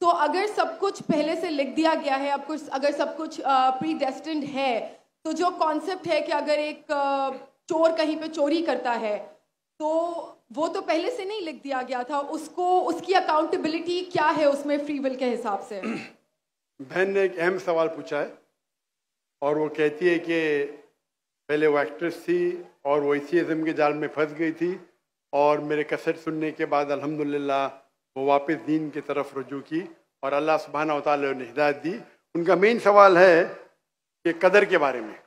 तो अगर सब कुछ पहले से लिख दिया गया है, अब कुछ अगर सब कुछ प्री डेस्टिन्ड है, तो जो कॉन्सेप्ट है कि अगर एक चोर कहीं पे चोरी करता है तो वो तो पहले से नहीं लिख दिया गया था, उसको उसकी अकाउंटेबिलिटी क्या है उसमें फ्री विल के हिसाब से? बहन ने एक अहम सवाल पूछा है और वो कहती है कि पहले वो एक्ट्रेस थी और वो एथियज्म के जाल में फंस गई थी और मेरे कैसेट सुनने के बाद अल्हम्दुलिल्लाह वो वापस दीन की तरफ रुजू की और अल्लाह सुब्हानहू व तआला ने हिदायत दी। उनका मेन सवाल है कि कदर के बारे में।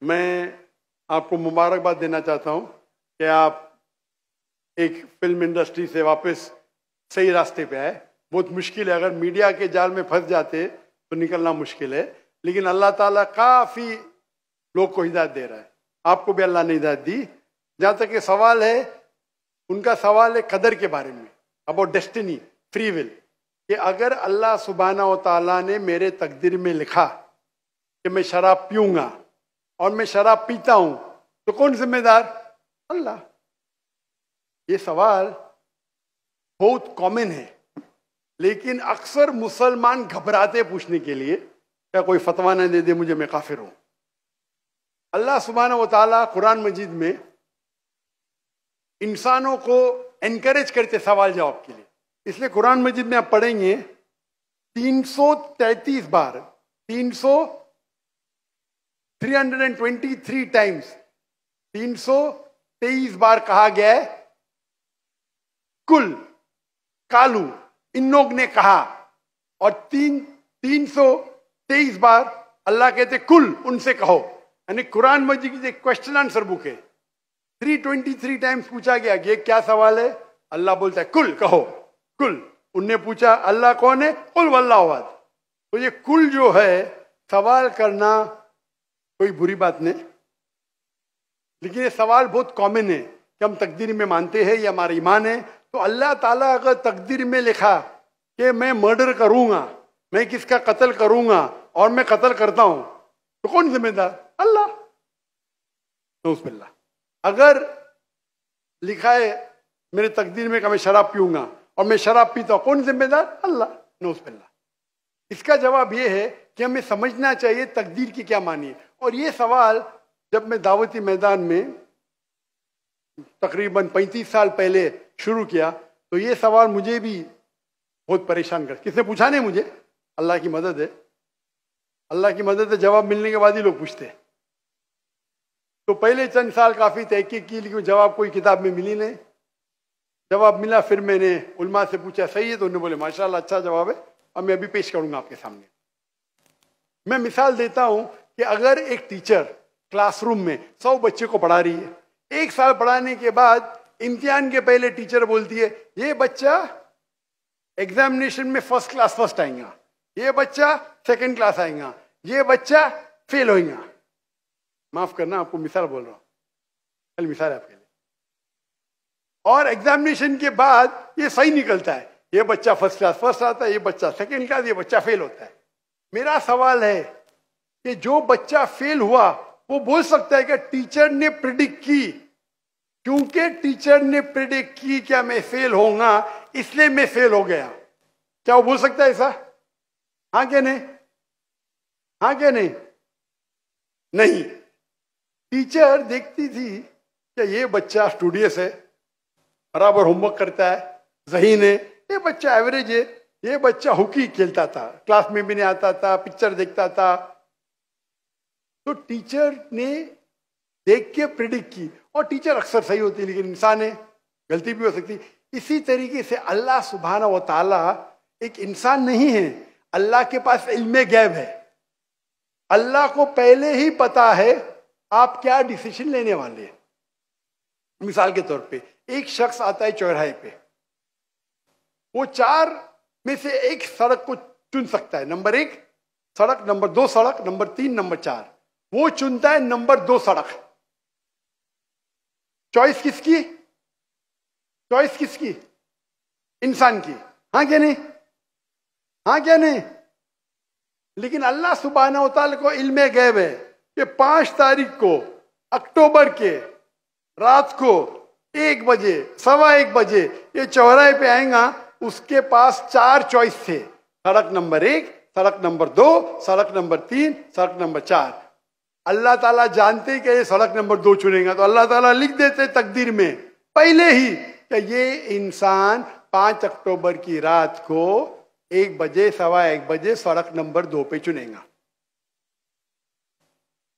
मैं आपको मुबारकबाद देना चाहता हूँ कि आप एक फिल्म इंडस्ट्री से वापस सही रास्ते पे आए। बहुत मुश्किल है, अगर मीडिया के जाल में फंस जाते तो निकलना मुश्किल है, लेकिन अल्लाह ताला काफ़ी लोग को हिदायत दे रहा है। आपको भी अल्लाह ने हिदायत दी। जहाँ तक ये सवाल है, उनका सवाल है कदर के बारे में, अबाउट डेस्टिनी, फ्री विल, कि अगर अल्लाह सुब्हानहू व तआला ने मेरे तकदीर में लिखा कि मैं शराब पीऊँगा और मैं शराब पीता हूँ तो कौन जिम्मेदार? अल्लाह। ये सवाल बहुत कॉमन है, लेकिन अक्सर मुसलमान घबराते पूछने के लिए, क्या कोई फतवा न दे दे मुझे, मैं काफिर हूं। अल्लाह सुब्हानहू व तआला कुरान मजीद में इंसानों को एनकरेज करते सवाल जवाब के लिए। इसलिए कुरान मजीद में आप पढ़ेंगे 333 बार, 323 टाइम्स, 323 बार कहा गया है कुल, कालू, इन लोग ने कहा, और 323 बार अल्लाह कहते कुल, उनसे कहो। यानी कुरान मजीद की क्वेश्चन आंसर बुक है। 323 टाइम्स पूछा गया कि ये क्या सवाल है, अल्लाह बोलता है कुल, कहो कुल। उनने पूछा अल्लाह कौन है, कुल वल्लाहु अहद। तो ये कुल जो है, सवाल करना कोई बुरी बात नहीं, लेकिन ये सवाल बहुत कॉमन है कि हम तकदीर में मानते हैं, ये हमारा ईमान है। तो अल्लाह ताला अगर तकदीर में लिखा कि मैं मर्डर करूंगा, मैं किसका कत्ल करूंगा और मैं कत्ल करता हूं, तो कौन जिम्मेदार? अल्लाह। नऊज़ुबिल्लाह। अगर लिखा है मेरे तकदीर में कि मैं शराब पीऊंगा और मैं शराब पीता हूं, कौन जिम्मेदार? अल्लाह। नऊज़ुबिल्लाह। इसका जवाब यह है कि हमें समझना चाहिए तकदीर की क्या मानी है। और ये सवाल जब मैं दावती मैदान में तकरीबन 35 साल पहले शुरू किया, तो ये सवाल मुझे भी बहुत परेशान कर, किसने पूछा नहीं मुझे, अल्लाह की मदद है, अल्लाह की मदद है, जवाब मिलने के बाद ही लोग पूछते हैं। तो पहले चंद साल काफ़ी तहकीक की, लेकिन जवाब कोई किताब में मिली नहीं। जवाब मिला, फिर मैंने उलमा से पूछा सही है, तो उन्होंने बोले माशाल्लाह अच्छा जवाब है, और मैं अभी पेश करूंगा आपके सामने। मैं मिसाल देता हूं कि अगर एक टीचर क्लासरूम में 100 बच्चे को पढ़ा रही है, 1 साल पढ़ाने के बाद इम्तिहान के पहले टीचर बोलती है ये बच्चा एग्जामिनेशन में फर्स्ट क्लास फर्स्ट आएगा, ये बच्चा सेकंड क्लास आएगा, ये बच्चा फेल होएगा। माफ करना, आपको मिसाल बोल रहा हूं, कल मिसाल है आपके लिए। और एग्जामिनेशन के बाद ये सही निकलता है, ये बच्चा फर्स्ट क्लास फर्स्ट आता है, ये बच्चा सेकंड क्लास, ये बच्चा फेल होता है। मेरा सवाल है कि जो बच्चा फेल हुआ वो बोल सकता है कि टीचर ने प्रिडिक्ट की, क्योंकि टीचर ने प्रिडिक्ट की क्या मैं फेल होऊंगा, इसलिए मैं फेल हो गया। क्या वो बोल सकता है ऐसा? हाँ क्या नहीं? हाँ क्या नहीं? नहीं। टीचर देखती थी कि ये बच्चा स्टूडियस है, बराबर होमवर्क करता है, ज़हीन है, ये बच्चा एवरेज है, ये बच्चा हॉकी खेलता था, क्लास में भी नहीं आता था, पिक्चर देखता था। तो टीचर ने देख के प्रिडिक्ट की, और टीचर अक्सर सही होती है, लेकिन इंसान है, गलती भी हो सकती। इसी तरीके से अल्लाह सुब्हानहू व तआला एक इंसान नहीं है, अल्लाह के पास इल्मे गैब है। अल्लाह को पहले ही पता है आप क्या डिसीजन लेने वाले हैं। मिसाल के तौर पे एक शख्स आता है चौराहे पे, वो 4 में से एक सड़क को चुन सकता है, नंबर 1 सड़क, नंबर 2 सड़क, नंबर 3, नंबर 4। वो चुनता है नंबर 2 सड़क। चॉइस किसकी? चॉइस किसकी? इंसान की। हाँ क्या नहीं? हाँ क्या नहीं? लेकिन अल्लाह सुब्हानहू व तआला को इल्मे गैब है कि 5 तारीख को अक्टूबर के रात को 1 बजे, 1:15 बजे ये चौराहे पे आएगा, उसके पास 4 चॉइस थे, सड़क नंबर 1, सड़क नंबर 2, सड़क नंबर 3, सड़क नंबर 4। अल्लाह ताला जानते कि ये सड़क नंबर 2 चुनेगा, तो अल्लाह ताला लिख देते तकदीर में पहले ही कि ये इंसान 5 अक्टूबर की रात को 1 बजे, 1:15 बजे सड़क नंबर 2 पे चुनेगा।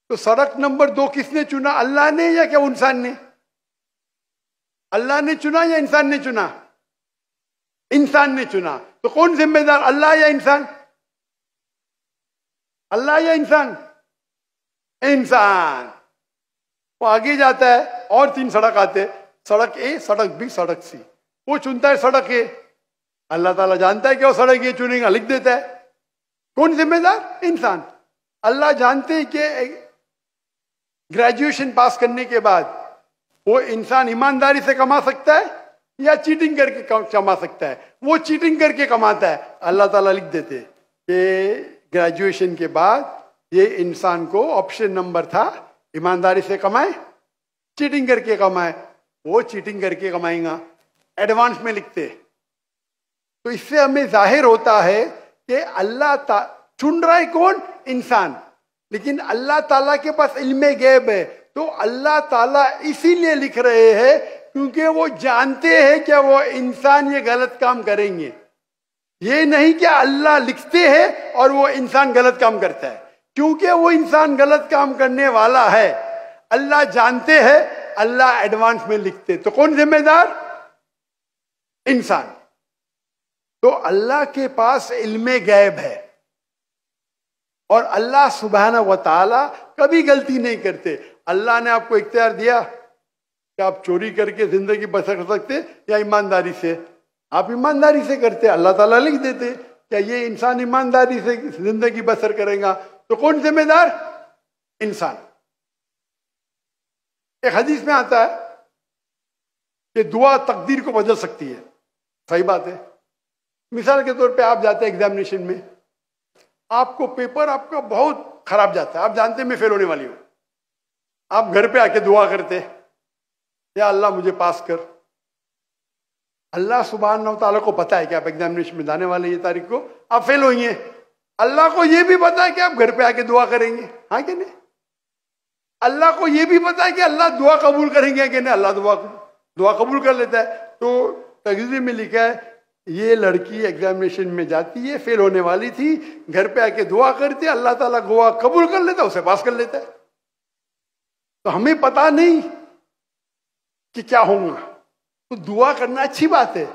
तो सड़क नंबर 2 किसने चुना, अल्लाह ने या क्या इंसान ने? अल्लाह ने चुना या इंसान ने चुना? इंसान ने चुना। तो कौन जिम्मेदार, अल्लाह या इंसान? अल्लाह या इंसान? इंसान। वो आगे जाता है और 3 सड़क आते, सड़क ए, सड़क बी, सड़क सी। वो चुनता है सड़क ए, अल्लाह ताला जानता है कि वो सड़क ये चुनेगा, लिख देता है। कौन जिम्मेदार? इंसान। अल्लाह जानते हैं कि ग्रेजुएशन पास करने के बाद वो इंसान ईमानदारी से कमा सकता है या चीटिंग करके कमा सकता है। वो चीटिंग करके कमाता है, अल्लाह ताला लिख देते कि ग्रेजुएशन के बाद ये इंसान को ऑप्शन नंबर था, ईमानदारी से कमाए, चीटिंग करके कमाए। वो चीटिंग करके कमाएगा, एडवांस में लिखते। तो इससे हमें जाहिर होता है कि अल्लाह चुन रहा है कौन? इंसान। लेकिन अल्लाह ताला के पास इल्मे गैब है, तो अल्लाह ताला इसीलिए लिख रहे हैं क्योंकि वो जानते हैं कि वो इंसान ये गलत काम करेंगे। ये नहीं कि अल्लाह लिखते हैं और वो इंसान गलत काम करता है, क्योंकि वो इंसान गलत काम करने वाला है। अल्लाह जानते हैं, अल्लाह एडवांस में लिखते। तो कौन जिम्मेदार? इंसान। तो अल्लाह के पास इल्मे गैब है और अल्लाह सुब्हाना व तआला कभी गलती नहीं करते। अल्लाह ने आपको इख्तियार दिया कि आप चोरी करके जिंदगी बसर कर सकते या ईमानदारी से। आप ईमानदारी से करते, अल्लाह ताला लिख देते क्या ये इंसान ईमानदारी से जिंदगी बसर करेगा। तो कौन जिम्मेदार? इंसान। एक हदीस में आता है कि दुआ तकदीर को बदल सकती है। सही बात है। मिसाल के तौर पे आप जाते हैं एग्जामिनेशन में, आपको पेपर आपका बहुत खराब जाता है, आप जानते हैं मैं फेल होने वाली हूं, आप घर पे आके दुआ करते या अल्लाह मुझे पास कर। अल्लाह सुब्हानहू व तआला को पता है कि आप एग्जामिनेशन में जाने वाले ये तारीख को आप फेल होंगे। अल्लाह को यह भी पता है कि आप घर पे आके दुआ करेंगे, हाँ कि नहीं? अल्लाह को यह भी पता है कि अल्लाह दुआ कबूल करेंगे कि नहीं। अल्लाह दुआ कबूल कर लेता है। तो तकदीर में लिखा है ये लड़की एग्जामिनेशन में जाती है, फेल होने वाली थी, घर पे आके दुआ करती है, अल्लाह ताला दुआ कबूल कर लेता है, उसे पास कर लेता है। तो हमें पता नहीं कि क्या होगा, तो दुआ करना अच्छी बात है।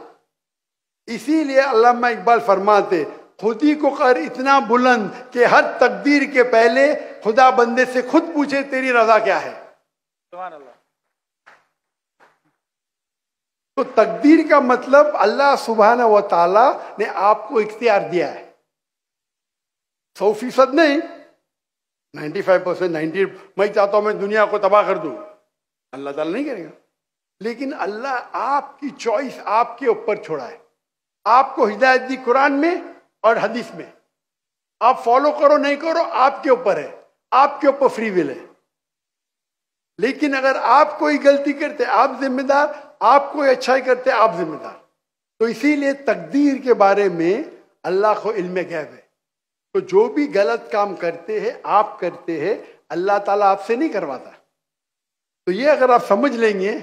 इसीलिए अल्लामा इकबाल फरमाते खुदी को कर इतना बुलंद कि हर तकदीर के पहले खुदा बंदे से खुद पूछे तेरी रजा क्या है। सुभान अल्लाह। तो तकदीर का मतलब अल्लाह सुब्हाना व तआला ने आपको इख्तियार दिया है। 100% नहीं, 95%, 90। मैं चाहता हूं मैं दुनिया को तबाह कर दूं, अल्लाह ताला नहीं करेगा। लेकिन अल्लाह आपकी चॉइस आपके ऊपर छोड़ा है। आपको हिदायत दी कुरान में और हदीस में, आप फॉलो करो नहीं करो आपके ऊपर है, आपके ऊपर फ्री विल है। लेकिन अगर आप कोई गलती करते आप जिम्मेदार, आप कोई अच्छाई करते आप जिम्मेदार। तो इसीलिए तकदीर के बारे में अल्लाह को इल्म गैब है। तो जो भी गलत काम करते हैं आप करते हैं, अल्लाह ताला आपसे नहीं करवाता। तो ये अगर आप समझ लेंगे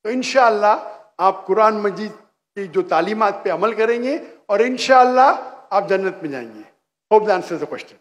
तो इंशाअल्लाह आप कुरान मजीद की जो तालीमात पे अमल करेंगे और इंशाअल्लाह आप जन्नत में जाएंगे। Hope the answer the question.